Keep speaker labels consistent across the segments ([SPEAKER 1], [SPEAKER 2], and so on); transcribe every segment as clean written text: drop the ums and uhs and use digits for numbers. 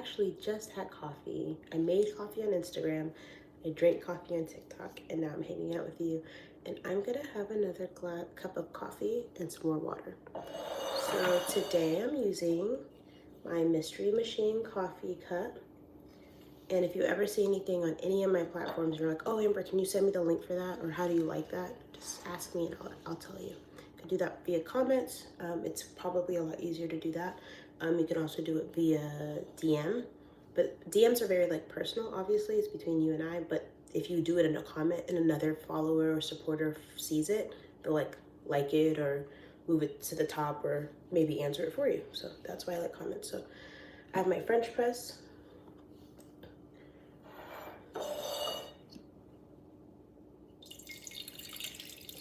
[SPEAKER 1] actually just had coffee. I made coffee on Instagram. I drank coffee on TikTok, and now I'm hanging out with you. And I'm gonna have another cup of coffee and some more water. So today I'm using my Mystery Machine coffee cup. And if you ever see anything on any of my platforms, you're like, oh, Amber, can you send me the link for that? Or how do you like that? Just ask me and I'll tell you. You can do that via comments. It's probably a lot easier to do that. You can also do it via DM. But DMs are very like personal, obviously. It's between you and I. But if you do it in a comment and another follower or supporter sees it, they'll like it or move it to the top or maybe answer it for you. So that's why I like comments. So I have my French press.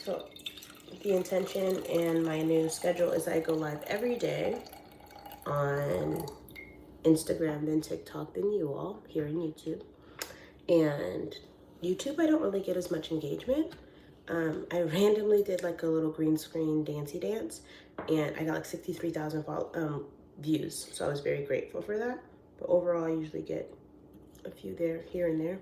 [SPEAKER 1] So the intention and my new schedule is I go live every day on Instagram, then TikTok, then you all here in YouTube. And YouTube, I don't really get as much engagement. I randomly did like a little green screen dancey dance and I got like 63,000 views. So I was very grateful for that. But overall, I usually get a few there, here and there.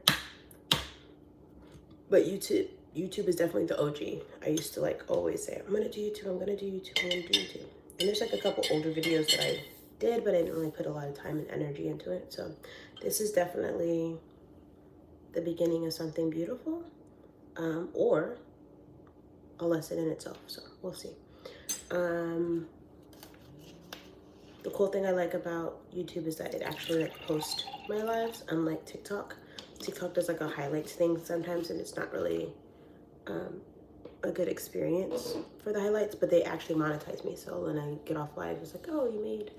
[SPEAKER 1] But YouTube is definitely the OG. I used to like always say, I'm gonna do YouTube, I'm gonna do YouTube, I'm gonna do YouTube. And there's like a couple older videos that I did, but I didn't really put a lot of time and energy into it. So this is definitely the beginning of something beautiful, or a lesson in itself. So we'll see. The cool thing I like about YouTube is that it actually like posts my lives, unlike TikTok. TikTok does like a highlights thing sometimes, and it's not really a good experience for the highlights, but they actually monetize me. So when I get off live, it's like, oh, you made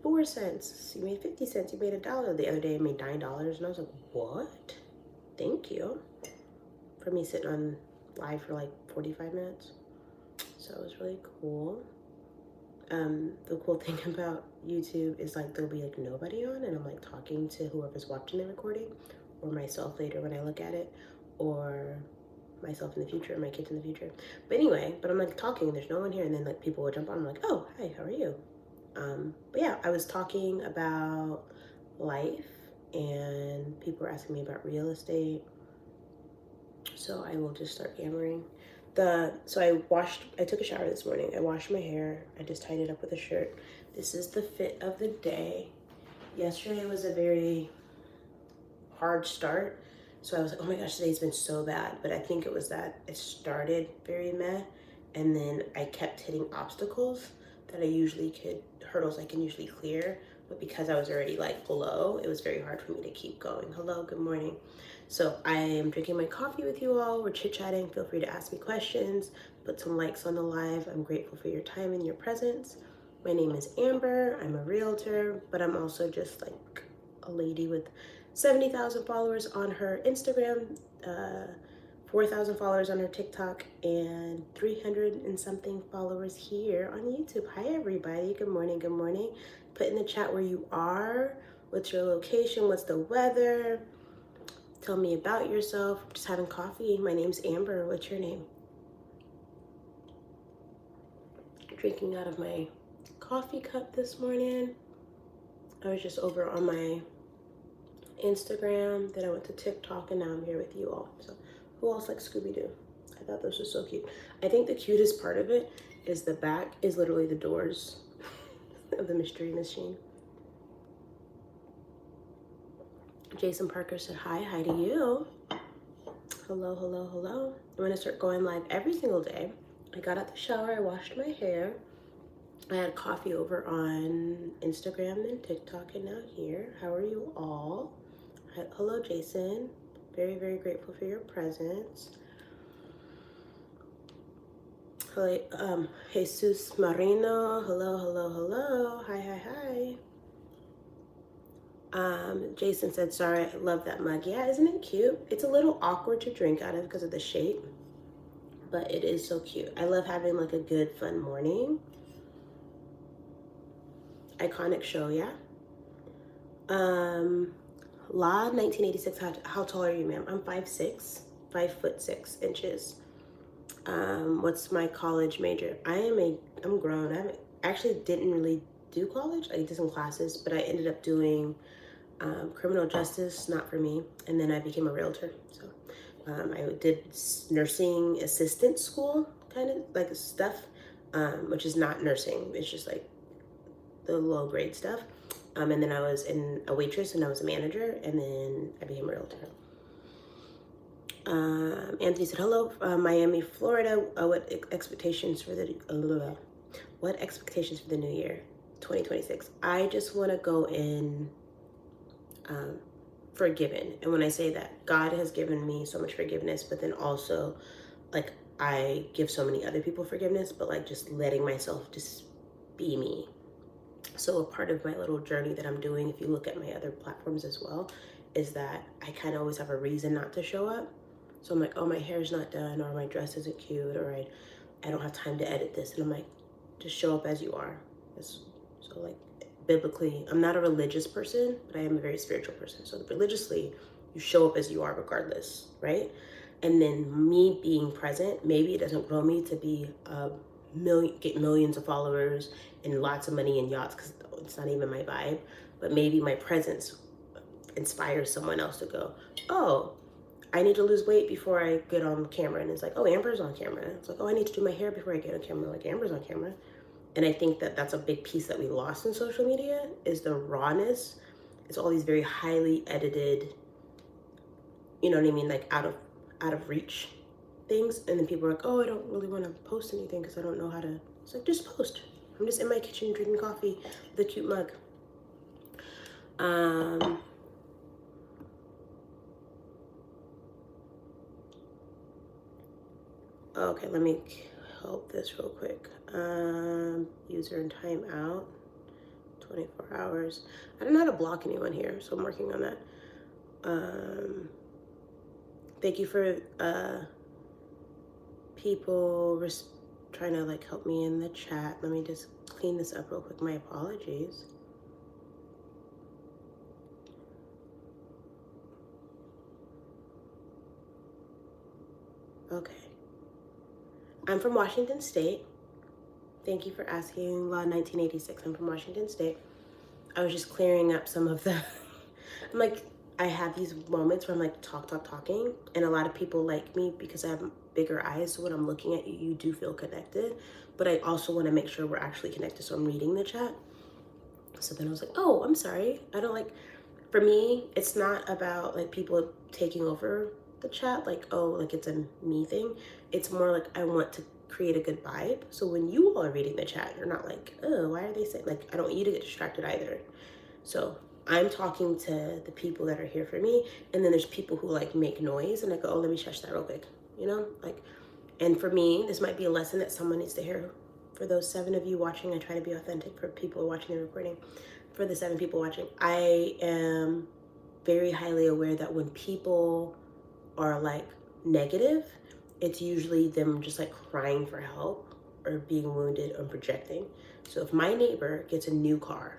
[SPEAKER 1] 4 cents, you made 50 cents, you made $1. The other day I made $9, and I was like, what? Thank you for me sitting on live for like 45 minutes. So it was really cool. The cool thing about YouTube is like there'll be like nobody on and I'm like talking to whoever's watching the recording, or myself later when I look at it, or myself in the future, my kids in the future. But anyway, I'm like talking, there's no one here, and then like people will jump on, I'm like, oh, hi, how are you? But yeah, I was talking about life and people were asking me about real estate. So I will just start yammering. So I took a shower this morning. I washed my hair. I just tied it up with a shirt. This is the fit of the day. Yesterday was a very hard start. So I was like, oh my gosh, today's been so bad. But I think it was that it started very meh. And then I kept hitting obstacles that hurdles I can usually clear. But because I was already like below, it was very hard for me to keep going. Hello, good morning. So I am drinking my coffee with you all. We're chit-chatting. Feel free to ask me questions. Put some likes on the live. I'm grateful for your time and your presence. My name is Amber. I'm a realtor, but I'm also just like a lady with 70,000 followers on her Instagram, 4,000 followers on her TikTok, and 300 and something followers here on YouTube. Hi, everybody. Good morning. Good morning. Put in the chat where you are. What's your location? What's the weather? Tell me about yourself. Just having coffee. My name's Amber. What's your name? Drinking out of my coffee cup this morning. I was just over on my Instagram, then I went to TikTok, and now I'm here with you all. So who else likes Scooby-Doo? I thought this was so cute. I think the cutest part of it is the back is literally the doors of the Mystery Machine. Jason Parker said hi to you. Hello, hello, hello. I'm gonna start going live every single day. I got out the shower, I washed my hair. I had coffee over on Instagram and TikTok, and now here. How are you all? Hello, Jason. Very, very grateful for your presence. Hello, Jesus Marino. Hello, hello, hello. Hi. Jason said, sorry, I love that mug. Yeah, isn't it cute? It's a little awkward to drink out of because of the shape, but it is so cute. I love having like a good, fun morning. Iconic show, yeah. La 1986, how tall are you, ma'am? I'm 5'6", 5'6" What's my college major? I'm grown. I actually didn't really do college. I did some classes, but I ended up doing Criminal justice, not for me. And then I became a realtor. So I did nursing assistant school, kind of like stuff, which is not nursing. It's just like the low grade stuff. And then I was a waitress, and I was a manager, and then I became a realtor. Anthony said, "Hello, Miami, Florida. What expectations for the new year, 2026?" I just want to go in forgiven, and when I say that, God has given me so much forgiveness, but then also, like, I give so many other people forgiveness, but like just letting myself just be me. So a part of my little journey that I'm doing, if you look at my other platforms as well, is that I kind of always have a reason not to show up. So I'm like, oh, my hair's not done, or my dress isn't cute, or I don't have time to edit this. And I'm like, just show up as you are. So like biblically, I'm not a religious person, but I am a very spiritual person. So religiously, you show up as you are regardless, right? And then me being present, maybe it doesn't grow me to be get millions of followers and lots of money and yachts, because it's not even my vibe. But maybe my presence inspires someone else to go, oh, I need to lose weight before I get on camera. And it's like, oh, Amber's on camera. It's like, oh, I need to do my hair before I get on camera. Like, Amber's on camera. And I think that that's a big piece that we lost in social media, is the rawness. It's all these very highly edited, you know what I mean, like out of reach things. And then people are like, oh, I don't really want to post anything because I don't know how to. It's like, just post. I'm just in my kitchen drinking coffee with a cute mug. Okay, let me help this real quick. User and timeout, 24 hours. I don't know how to block anyone here, so I'm working on that. Thank you for people trying to like help me in the chat. Let me just clean this up real quick. My apologies. Okay. I'm from Washington State. Thank you for asking. Law 1986. I'm from Washington State. I was just clearing up some of the I'm like, I have these moments where I'm like talking, and a lot of people like me because I have bigger eyes, so when I'm looking at you, you do feel connected. But I also want to make sure we're actually connected, so I'm reading the chat. So then I was like, oh, I'm sorry. I don't like, for me, it's not about like people taking over the chat, like, oh, like it's a me thing. It's more like I want to create a good vibe. So when you all are reading the chat, you're not like, oh, why are they saying, like, I don't want you to get distracted either. So I'm talking to the people that are here for me, and then there's people who like make noise, and I go, oh, let me shush that real quick, you know, like. And for me, this might be a lesson that someone needs to hear. For those 7 of you watching, I try to be authentic for people watching the recording. For the 7 people watching, I am very highly aware that when people are like negative, it's usually them just like crying for help or being wounded or projecting. So if my neighbor gets a new car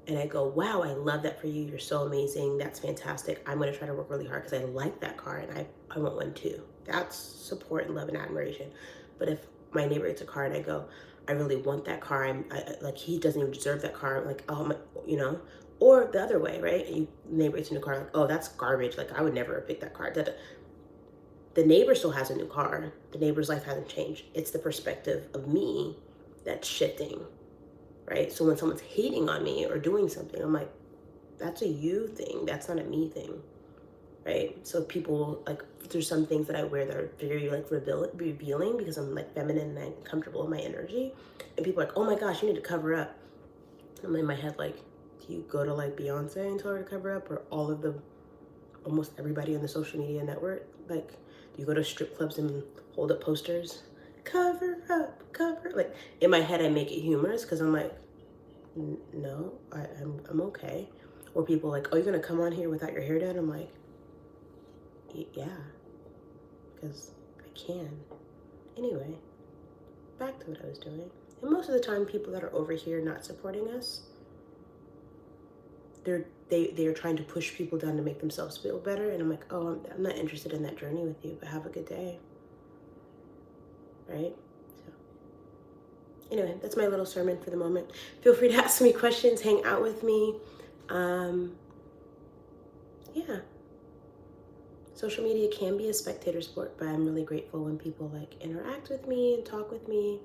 [SPEAKER 1] and I go, wow, I love that for you, you're so amazing, that's fantastic, I'm going to try to work really hard because I like that car and I want one too. That's support and love and admiration. But if my neighbor gets a car and I go, I really want that car, like, he doesn't even deserve that car, I'm like, oh my, you know. Or the other way, right? You neighbor gets a new car, like, oh, that's garbage, like I would never pick that car. The neighbor still has a new car. The neighbor's life hasn't changed. It's the perspective of me that's shifting, right? So when someone's hating on me or doing something, I'm like, that's a you thing. That's not a me thing, right? So people, like, there's some things that I wear that are very like revealing because I'm like feminine and I'm comfortable in my energy. And people are like, oh my gosh, you need to cover up. I'm in my head like, do you go to like Beyonce and tell her to cover up, or almost everybody on the social media network? Like, you go to strip clubs and hold up posters, cover up, cover. Like, in my head, I make it humorous because I'm like, no, I'm okay. Or people are like, oh, you're gonna come on here without your hair done? I'm like, yeah, because I can. Anyway, back to what I was doing. And most of the time, people that are over here not supporting us, they are trying to push people down to make themselves feel better. And I'm like, oh, I'm not interested in that journey with you, but have a good day. Right? So anyway, that's my little sermon for the moment. Feel free to ask me questions, hang out with me. yeah, social media can be a spectator sport, but I'm really grateful when people like interact with me and talk with me.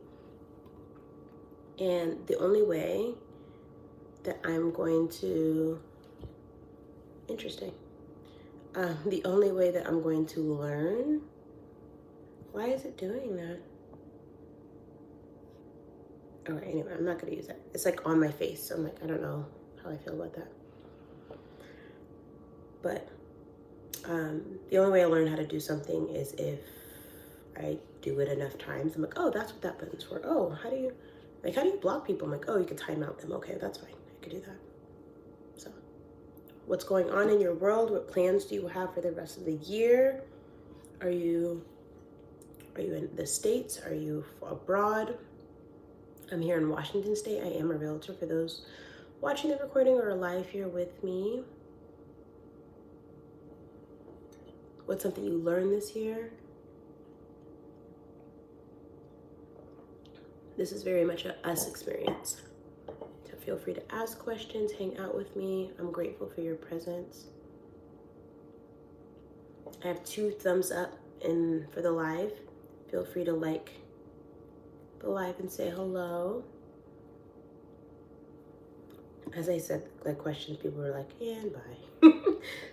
[SPEAKER 1] And the only way that I'm going to, interesting, the only way that I'm going to learn, why is it doing that? All right, anyway, I'm not going to use that. It's like on my face. So I'm like, I don't know how I feel about that. But the only way I learn how to do something is if I do it enough times. I'm like, oh, that's what that button's for. Oh, how do you block people? I'm like, oh, you can time out them. Okay, that's fine. I could do that. So what's going on in your world? What plans do you have for the rest of the year? Are you in the States? Are you abroad? I'm here in Washington State. I am a realtor for those watching the recording or live here with me. What's something you learned this year? This is very much a us experience. So feel free to ask questions, hang out with me. I'm grateful for your presence. I have 2 thumbs up for the live. Feel free to like the live and say hello. As I said, like questions, people were like, and bye.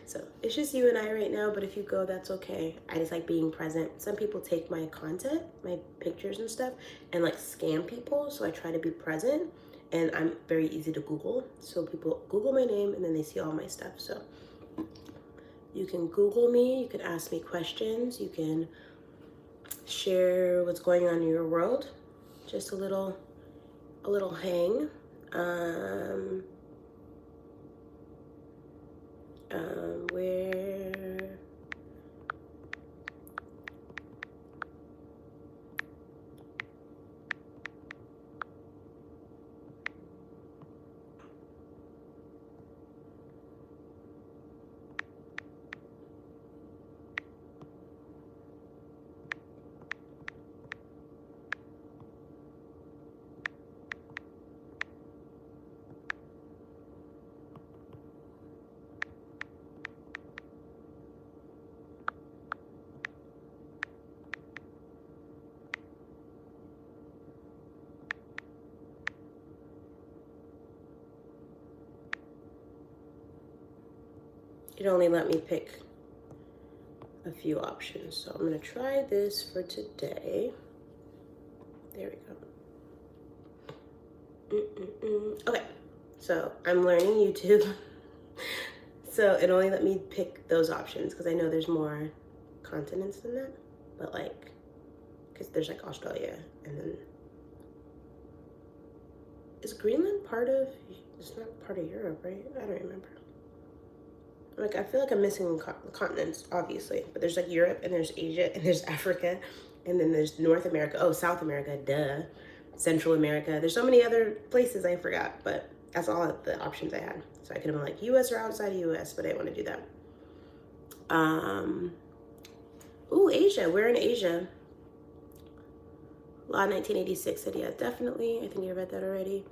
[SPEAKER 1] So it's just you and I right now, but if you go, that's okay. I just like being present. Some people take my content, my pictures and stuff, and like scam people. So I try to be present, and I'm very easy to Google. So people Google my name and then they see all my stuff. So you can Google me, you can ask me questions, you can share what's going on in your world. Just a little hang. Where it only let me pick a few options. So I'm gonna try this for today. There we go. Okay, so I'm learning YouTube. So it only let me pick those options because I know there's more continents than that. But like, because there's like Australia and then, is Greenland part of, it's not part of Europe, right? I don't remember. Like, I feel like I'm missing continents, obviously, but there's like Europe and there's Asia and there's Africa and then there's North America. Oh, South America, duh. Central America. There's so many other places I forgot, but that's all the options I had. So I could have been like US or outside of US, but I didn't want to do that. Ooh, Asia. We're in Asia. Law 1986 said, yeah, definitely. I think you read that already.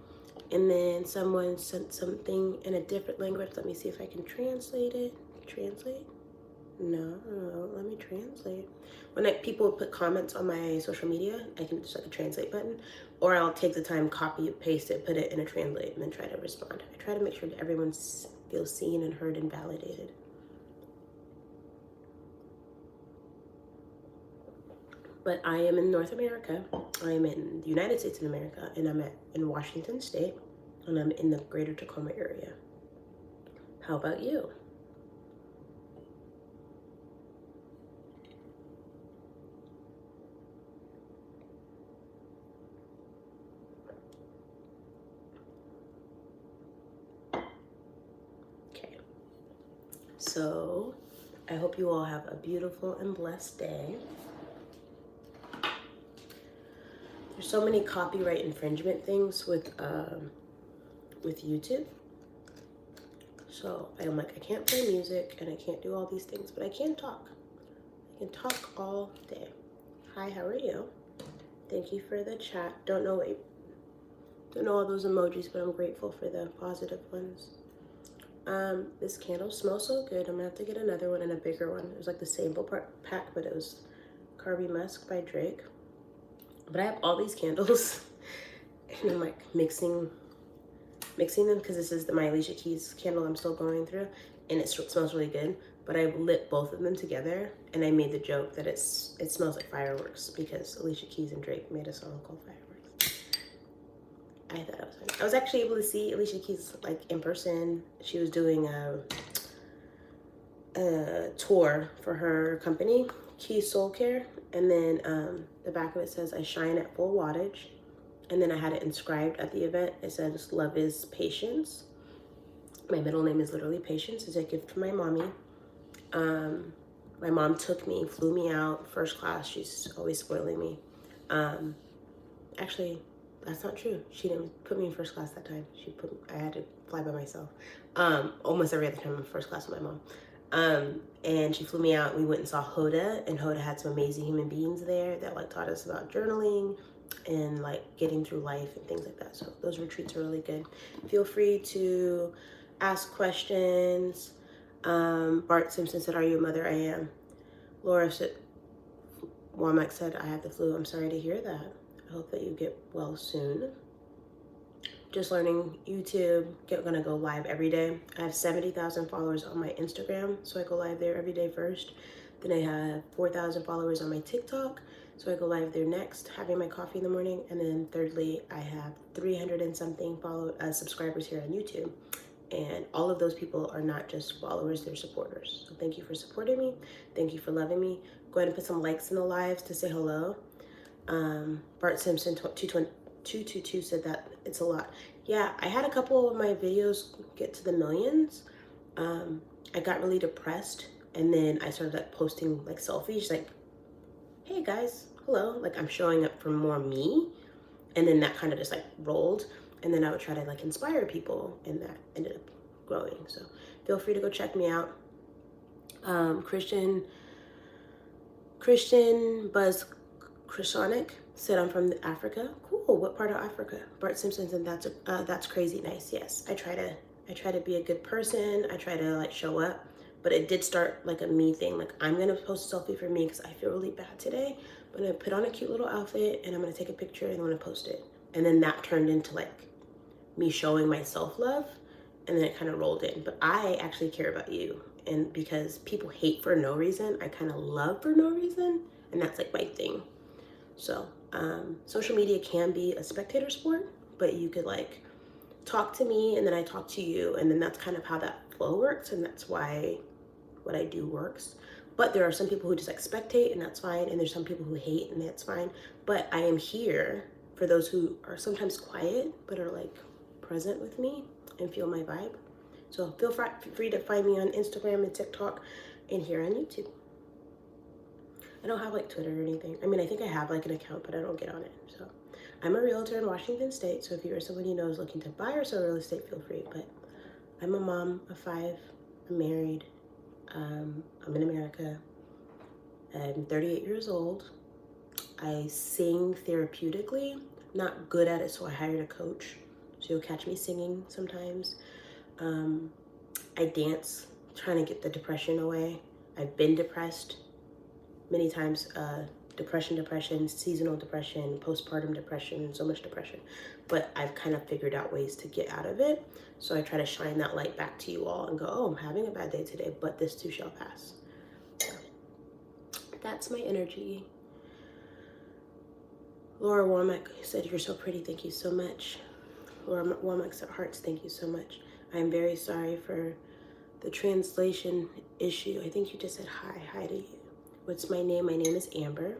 [SPEAKER 1] And then someone sent something in a different language. Let me see if I can translate it. Translate? No, let me translate. When people put comments on my social media, I can just like a translate button, or I'll take the time, copy it, paste it, put it in a translate, and then try to respond. I try to make sure that everyone feels seen and heard and validated. But I am in North America. I am in the United States of America, and I'm in Washington State, and I'm in the greater Tacoma area. How about you? Okay. So I hope you all have a beautiful and blessed day. There's so many copyright infringement things with YouTube. So I'm like, I can't play music and I can't do all these things, but I can talk. I can talk all day. Hi, how are you? Thank you for the chat. Don't know all those emojis, but I'm grateful for the positive ones. This candle smells so good. I'm gonna have to get another one and a bigger one. It was like the sample pack, but it was Carby Musk by Drake. But I have all these candles and I'm like mixing them because this is my Alicia Keys candle I'm still going through, and it smells really good. But I lit both of them together, and I made the joke that it smells like fireworks because Alicia Keys and Drake made a song called Fireworks. I thought it was funny. I was actually able to see Alicia Keys like in person. She was doing a tour for her company, Keys Soul Care, and then the back of it says, "I shine at full wattage." And then I had it inscribed at the event. It says, "Love is patience." My middle name is literally Patience. It's a gift from my mommy. My mom took me, flew me out, first class. She's always spoiling me. Actually, that's not true. She didn't put me in first class that time. I had to fly by myself. Almost every other time I'm in first class with my mom. And she flew me out. We went and saw Hoda, and Hoda had some amazing human beings there that like taught us about journaling and like getting through life and things like that. So those retreats are really good. Feel free to ask questions. Bart Simpson said, "Are you a mother?" I am. Laura said, Womack said, "I have the flu." I'm sorry to hear that. I hope that you get well soon. Just learning YouTube, gonna go live every day. I have 70,000 followers on my Instagram, so I go live there every day first. Then I have 4,000 followers on my TikTok, so I go live there next, having my coffee in the morning. And then thirdly, I have 300 and something subscribers here on YouTube. And all of those people are not just followers, they're supporters. So thank you for supporting me. Thank you for loving me. Go ahead and put some likes in the lives to say hello. Bart Simpson 222 said that it's a lot. Yeah, I had a couple of my videos get to the millions. I got really depressed, and then I started like posting like selfies, like, "Hey guys, hello." Like I'm showing up for more me, and then that kind of just like rolled. And then I would try to like inspire people, and that ended up growing. So feel free to go check me out. Christian Buzz Krishonic said, "I'm from Africa." Cool. What part of Africa? Bart Simpson said, that's crazy nice. Yes, I try to be a good person. I try to like show up, but it did start like a me thing. Like I'm gonna post a selfie for me because I feel really bad today. I'm gonna put on a cute little outfit and I'm gonna take a picture and I'm gonna post it. And then that turned into like me showing my self-love, and then it kind of rolled in. But I actually care about you, and because people hate for no reason, I kind of love for no reason, and that's like my thing. So social media can be a spectator sport, but you could like talk to me and then I talk to you, and then that's kind of how that flow works, and that's why what I do works. But there are some people who just like spectate, and that's fine, and there's some people who hate, and that's fine. But I am here for those who are sometimes quiet but are like present with me and feel my vibe. So feel free to find me on Instagram and TikTok and here on YouTube. I don't have like Twitter or anything. I mean, I think I have like an account, but I don't get on it. So I'm a realtor in Washington State. So if you or someone you know is looking to buy or sell real estate, feel free. But I'm a mom of 5. I'm married. I'm in America. I'm 38 years old. I sing therapeutically. Not good at it, so I hired a coach. So you'll catch me singing sometimes. I dance, trying to get the depression away. I've been depressed many times. Depression, seasonal depression, postpartum depression, so much depression. But I've kind of figured out ways to get out of it. So I try to shine that light back to you all and go, "Oh, I'm having a bad day today, but this too shall pass." So that's my energy. Laura Womack said, "You're so pretty, thank you so much." Laura Womack said, "Hearts, thank you so much. I am very sorry for the translation issue." I think you just said hi to you. What's my name? My name is Amber.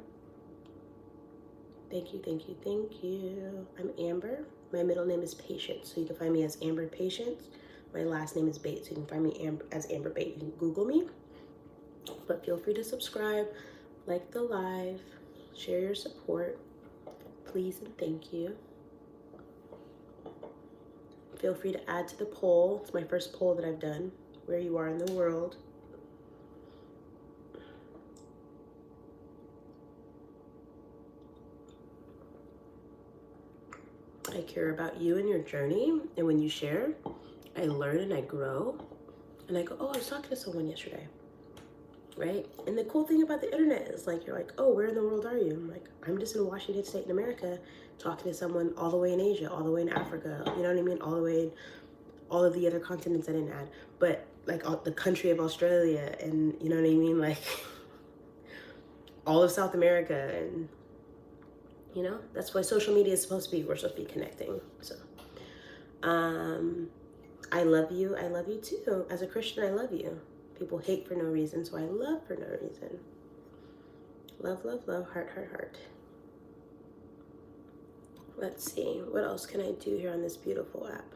[SPEAKER 1] Thank you. I'm Amber. My middle name is Patience, so you can find me as Amber Patience. My last name is Bate, so you can find me as Amber Bate. You can Google me. But feel free to subscribe, like the live, share your support, please and thank you. Feel free to add to the poll. It's my first poll that I've done, where you are in the world. I care about you and your journey, and when you share, I learn and I grow. And I go, oh, I was talking to someone yesterday, right? And the cool thing about the internet is like, you're like, oh, where in the world are you? I'm like, I'm just in Washington State in America talking to someone all the way in Asia, all the way in Africa, you know what I mean? All the way in all of the other continents I didn't add, but like all, the country of Australia, and you know what I mean? Like all of South America, and you know, that's why social media is supposed to be, we're supposed to be connecting. So, I love you. I love you too. As a Christian, I love you. People hate for no reason, so I love for no reason. Love, love, love, heart, heart, heart. Let's see, what else can I do here on this beautiful app?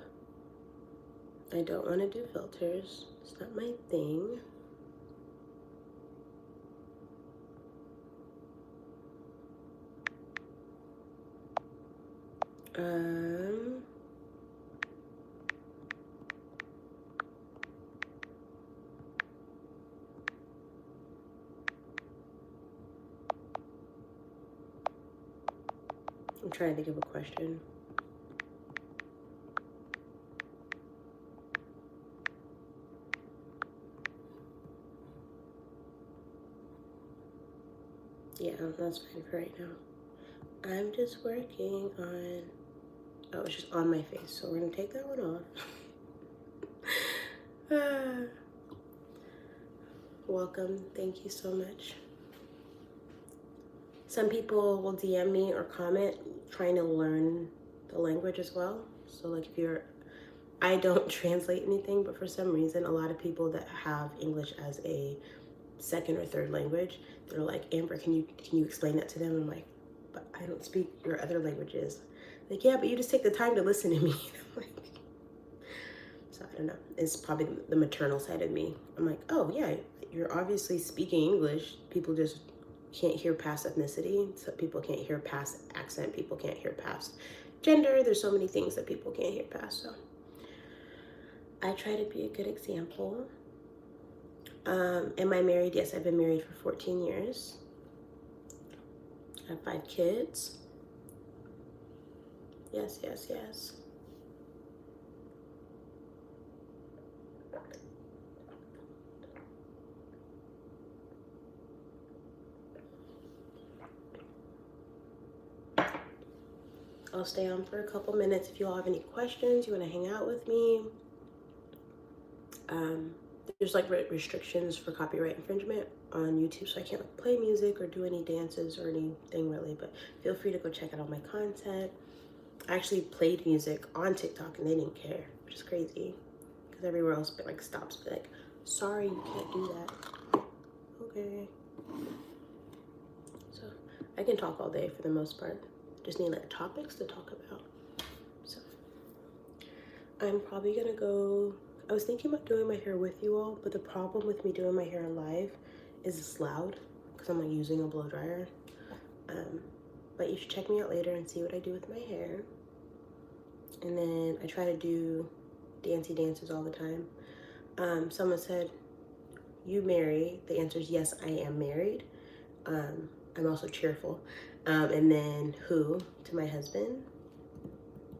[SPEAKER 1] I don't want to do filters. It's not my thing. Um, I'm trying to think of a question. Yeah, that's fine for right now. I'm just working on, oh, it's just on my face, so we're gonna take that one off. Welcome, thank you so much. Some people will DM me or comment trying to learn the language as well. So like if you're, I don't translate anything, but for some reason, a lot of people that have English as a second or third language, they're like, Amber, can you explain that to them? I'm like, but I don't speak your other languages. Like, yeah, but you just take the time to listen to me. So I don't know. It's probably the maternal side of me. I'm like, oh yeah, you're obviously speaking English. People just can't hear past ethnicity. So people can't hear past accent. People can't hear past gender. There's so many things that people can't hear past. So I try to be a good example. Am I married? Yes, I've been married for 14 years. I have 5 kids. Yes, yes, yes. I'll stay on for a couple minutes if you all have any questions, you want to hang out with me. There's like restrictions for copyright infringement on YouTube, so I can't like play music or do any dances or anything really, but feel free to go check out all my content. I actually played music on TikTok and they didn't care, which is crazy because everywhere else but like stops, be like, sorry, you can't do that. Okay. So I can talk all day for the most part. Just need like topics to talk about. So I'm probably gonna go. I was thinking about doing my hair with you all, but the problem with me doing my hair live is it's loud because I'm like using a blow dryer. But you should check me out later and see what I do with my hair. And then I try to do dancey dances all the time. Someone said, you marry? The answer is yes, I am married. I'm also cheerful. And then who? To my husband.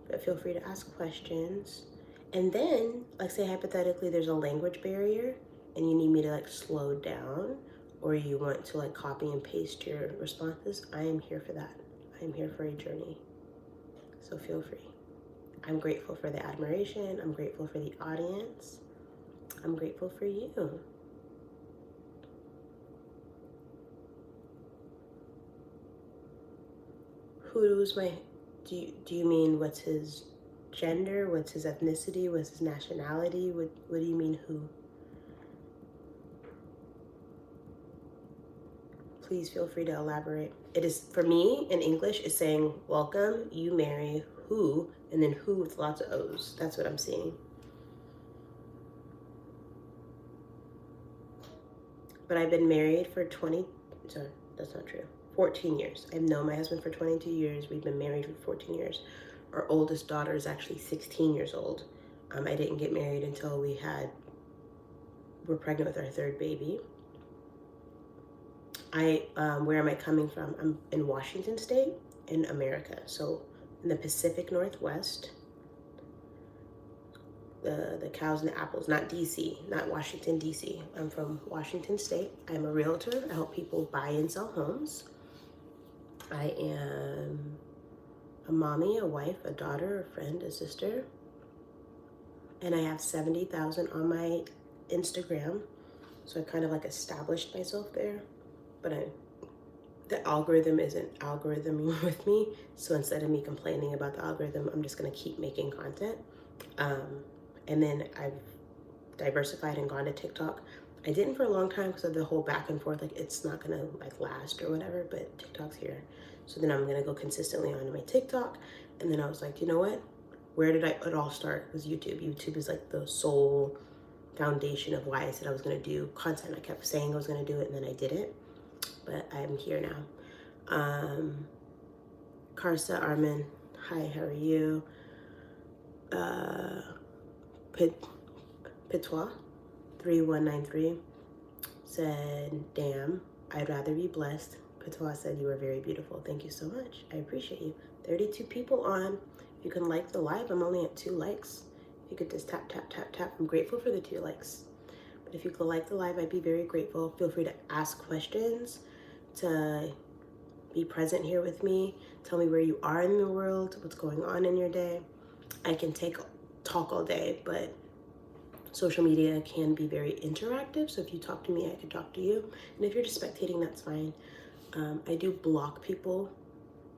[SPEAKER 1] But feel free to ask questions. And then, like say hypothetically there's a language barrier and you need me to like slow down, or you want to like copy and paste your responses, I am here for that. I am here for a journey. So feel free. I'm grateful for the admiration. I'm grateful for the audience. I'm grateful for you. Who's my, do you mean what's his gender? What's his ethnicity? What's his nationality? What do you mean who? Please feel free to elaborate. It is, for me in English, is saying welcome, you marry, who, and then who with lots of O's. That's what I'm seeing. But I've been married for 20, sorry, that's not true. 14 years. I've known my husband for 22 years. We've been married for 14 years. Our oldest daughter is actually 16 years old. I didn't get married until we're pregnant with our 3rd baby. Where am I coming from? I'm in Washington State in America. So in the Pacific Northwest. the cows and the apples, not DC, not Washington, DC. I'm from Washington State. I'm a realtor. I help people buy and sell homes. I am a mommy, a wife, a daughter, a friend, a sister. And I have 70,000 on my Instagram. So I kind of like established myself there. But the algorithm isn't algorithming with me. So instead of me complaining about the algorithm, I'm just going to keep making content. And then I've diversified and gone to TikTok. I didn't for a long time because of the whole back and forth, like it's not gonna like last or whatever, but TikTok's here. So then I'm gonna go consistently onto my TikTok. And then I was like, you know what? Where did it all start? It was YouTube. YouTube is like the sole foundation of why I said I was gonna do content. I kept saying I was gonna do it and then I didn't, but I'm here now. Karsa Armin, hi, how are you? Pitois 3193 said, damn, I'd rather be blessed. Pitois said, you are very beautiful. Thank you so much. I appreciate you. 32 people on. If you can like the live, I'm only at 2 likes. If you could just tap, tap, tap, tap. I'm grateful for the 2 likes. But if you could like the live, I'd be very grateful. Feel free to ask questions, to be present here with me. Tell me where you are in the world, what's going on in your day. I can talk all day, but social media can be very interactive. So if you talk to me, I can talk to you. And if you're just spectating, that's fine. I do block people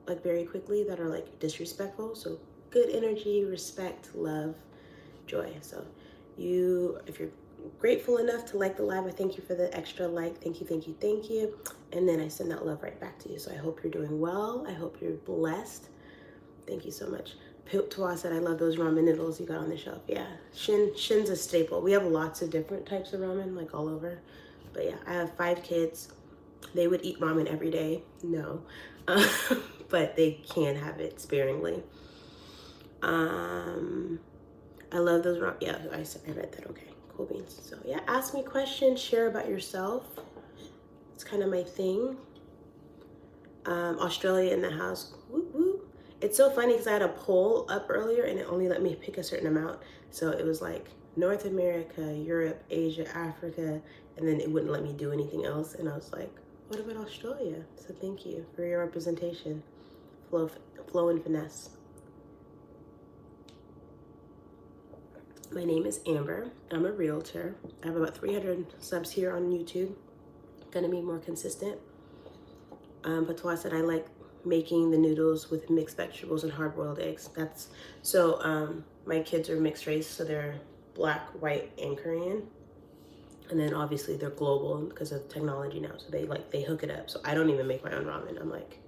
[SPEAKER 1] like very quickly that are like disrespectful. So good energy, respect, love, joy. So if you're grateful enough to like the live, I thank you for the extra like. Thank you, thank you, thank you. And then I send that love right back to you. So I hope you're doing well. I hope you're blessed. Thank you so much. Pitois said, I love those ramen noodles you got on the shelf. Yeah, Shin's a staple. We have lots of different types of ramen, like all over. But yeah, I have 5 kids. They would eat ramen every day. No, but they can have it sparingly. I love those ramen. Yeah, I read that. Okay, cool beans. So yeah, ask me questions, share about yourself. It's kind of my thing. Australia in the house. Whoop, whoop. It's so funny because I had a poll up earlier and it only let me pick a certain amount. So it was like North America, Europe, Asia, Africa, and then it wouldn't let me do anything else. And I was like, what about Australia? So thank you for your representation. Flow and finesse. My name is Amber. I'm a realtor. I have about 300 subs here on YouTube. Gonna be more consistent. But twice said I like making the noodles with mixed vegetables and hard-boiled eggs. My kids are mixed race, so they're black, white, and Korean. And then obviously they're global because of technology now. So they hook it up. So I don't even make my own ramen. I'm like,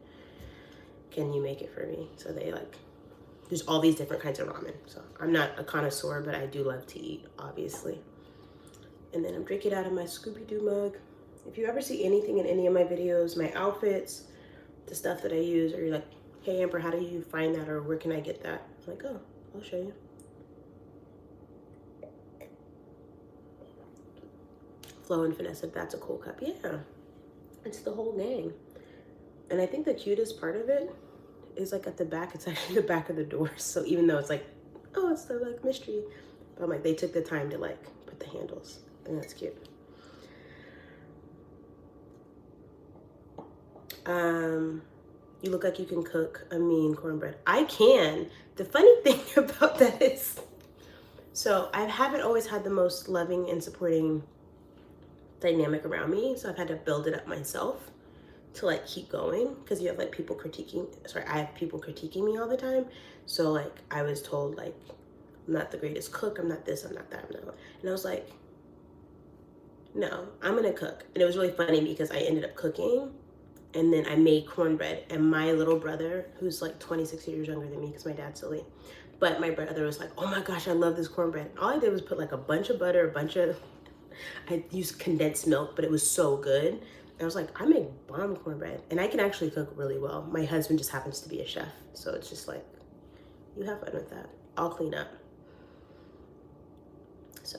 [SPEAKER 1] can you make it for me? So there's all these different kinds of ramen. So I'm not a connoisseur, but I do love to eat, obviously. And then I'm drinking out of my Scooby-Doo mug. If you ever see anything in any of my videos, my outfits, the stuff that I use, or you're like, hey Amber, how do you find that, or where can I get that? I'm like, oh, I'll show you. Flow and finesse, if that's a cool cup. Yeah, it's the whole gang. And I think the cutest part of it is like at the back. It's actually the back of the door. So even though it's like, oh, it's the like mystery, but I'm like, they took the time to like put the handles, and that's cute. You look like you can cook a mean cornbread. I can. The funny thing about that is, so I haven't always had the most loving and supporting dynamic around me. So I've had to build it up myself to like keep going, because you have like people critiquing, I have people critiquing me all the time. So like I was told like, I'm not the greatest cook, I'm not this, I'm not that, I'm not. And I was like, no, I'm gonna cook. And it was really funny because I ended up cooking, and then I made cornbread, and my little brother, who's like 26 years younger than me because my dad's silly, but my brother was like, oh my gosh, I love this cornbread. All I did was put like a bunch of butter, I used condensed milk, but it was so good. And I was like, I make bomb cornbread, and I can actually cook really well. My husband just happens to be a chef, so it's just like, you have fun with that. I'll clean up. So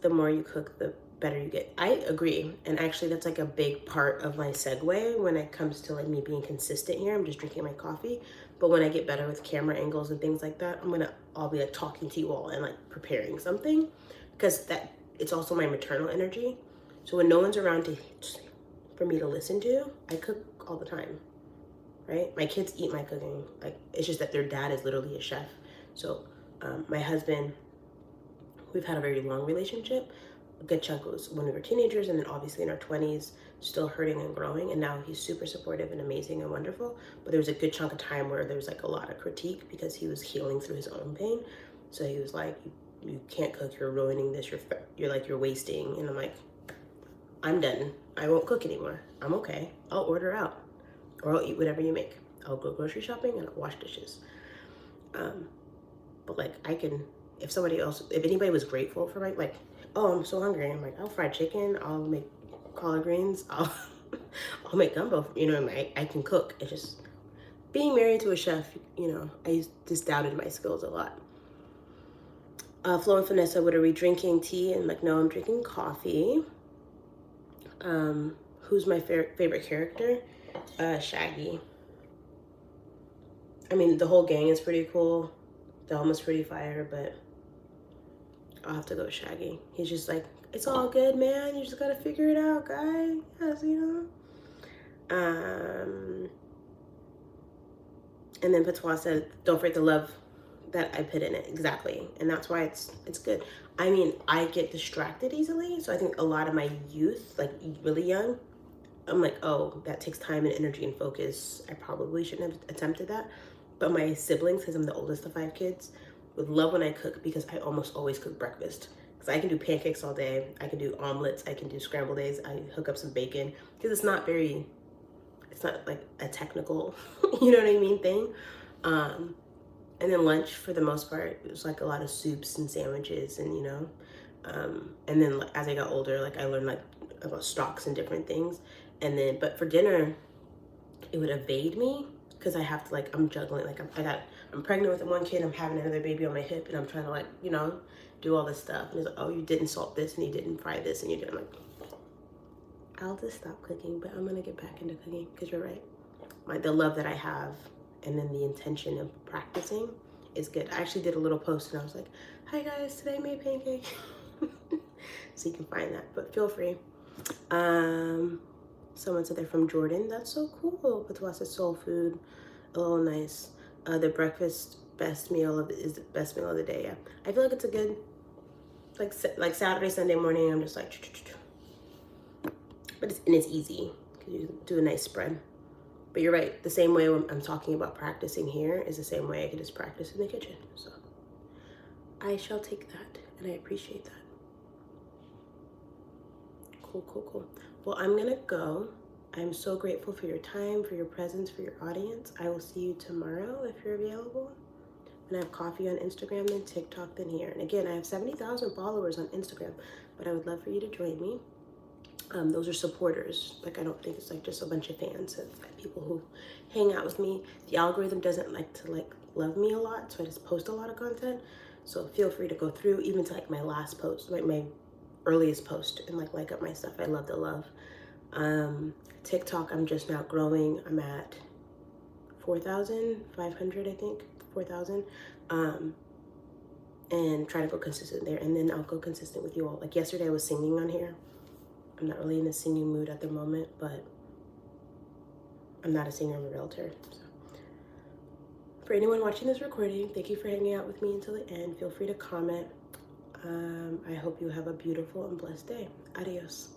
[SPEAKER 1] the more you cook, the better you get. I agree. And actually that's like a big part of my segue when it comes to like me being consistent here. I'm just drinking my coffee. But when I get better with camera angles and things like that, I'm gonna I'll be like talking to you all and like preparing something, because that it's also my maternal energy. So when no one's around for me to listen to, I cook all the time, right? My kids eat my cooking. Like, it's just that their dad is literally a chef. So my husband, we've had a very long relationship. A good chunk was when we were teenagers, and then obviously in our 20s, still hurting and growing. And now he's super supportive and amazing and wonderful. But there was a good chunk of time where there was like a lot of critique because he was healing through his own pain. So he was like, you can't cook, you're ruining this, you're wasting. And I'm like, I'm done. I won't cook anymore. I'm okay. I'll order out, or I'll eat whatever you make. I'll go grocery shopping and I'll wash dishes. But like, I can, if anybody was grateful for like, oh, I'm so hungry, I'm like, I'll fry chicken, I'll make collard greens, I'll I'll make gumbo. You know, I can cook. It's just being married to a chef. You know, I just doubted my skills a lot. Flo and Vanessa, what are we drinking? Tea? And like, no, I'm drinking coffee. Who's my favorite character? Shaggy. I mean, the whole gang is pretty cool. Delma's pretty fire, but I'll have to go with Shaggy. He's just like, it's all good, man. You just gotta figure it out, guy. Yes, you know. And then Patois said, don't forget the love that I put in it. Exactly. And that's why it's good. I mean, I get distracted easily. So I think a lot of my youth, like really young, I'm like, oh, that takes time and energy and focus. I probably shouldn't have attempted that. But my siblings, because I'm the oldest of 5 kids, would love when I cook, because I almost always cook breakfast. Because I can do pancakes all day. I can do omelets. I can do scrambled eggs. I hook up some bacon. Because it's not like a technical, you know what I mean, thing. And then lunch, for the most part, it was like a lot of soups and sandwiches, and you know. And then like, as I got older, like I learned like about stocks and different things. And then, but for dinner, it would evade me, because I have to, like, I'm juggling, like I'm pregnant with one kid, I'm having another baby on my hip, and I'm trying to, like, you know, do all this stuff. And it's like, oh, you didn't salt this, and you didn't fry this, and you didn't. I'm like, I'll just stop cooking, but I'm gonna get back into cooking, because you're right. The love that I have, and then the intention of practicing is good. I actually did a little post, and I was like, hi guys, today I made pancake. So you can find that, but feel free. Someone said they're from Jordan. That's so cool. Patois said soul food. A little nice. The breakfast is the best meal of the day. Yeah, I feel like it's a good, like Saturday, Sunday morning. I'm just like, but it's easy because you do a nice spread. But you're right. The same way when I'm talking about practicing here is the same way I can just practice in the kitchen. So I shall take that, and I appreciate that. Cool. Well, I'm gonna go. I'm so grateful for your time, for your presence, for your audience. I will see you tomorrow if you're available. And I have coffee on Instagram, then TikTok, then here. And again, I have 70,000 followers on Instagram, but I would love for you to join me. Those are supporters. Like, I don't think it's like just a bunch of fans of people who hang out with me. The algorithm doesn't like to love me a lot, so I just post a lot of content. So feel free to go through, even to like my last post, like my earliest post, and like up my stuff. I love the love. TikTok, I'm just now growing. I'm at 4,500, I think, 4,000. And try to go consistent there, and then I'll go consistent with you all. Like yesterday I was singing on here. I'm not really in a singing mood at the moment, but I'm not a singer, I'm a realtor. So for anyone watching this recording, thank you for hanging out with me until the end. Feel free to comment. I hope you have a beautiful and blessed day. Adios.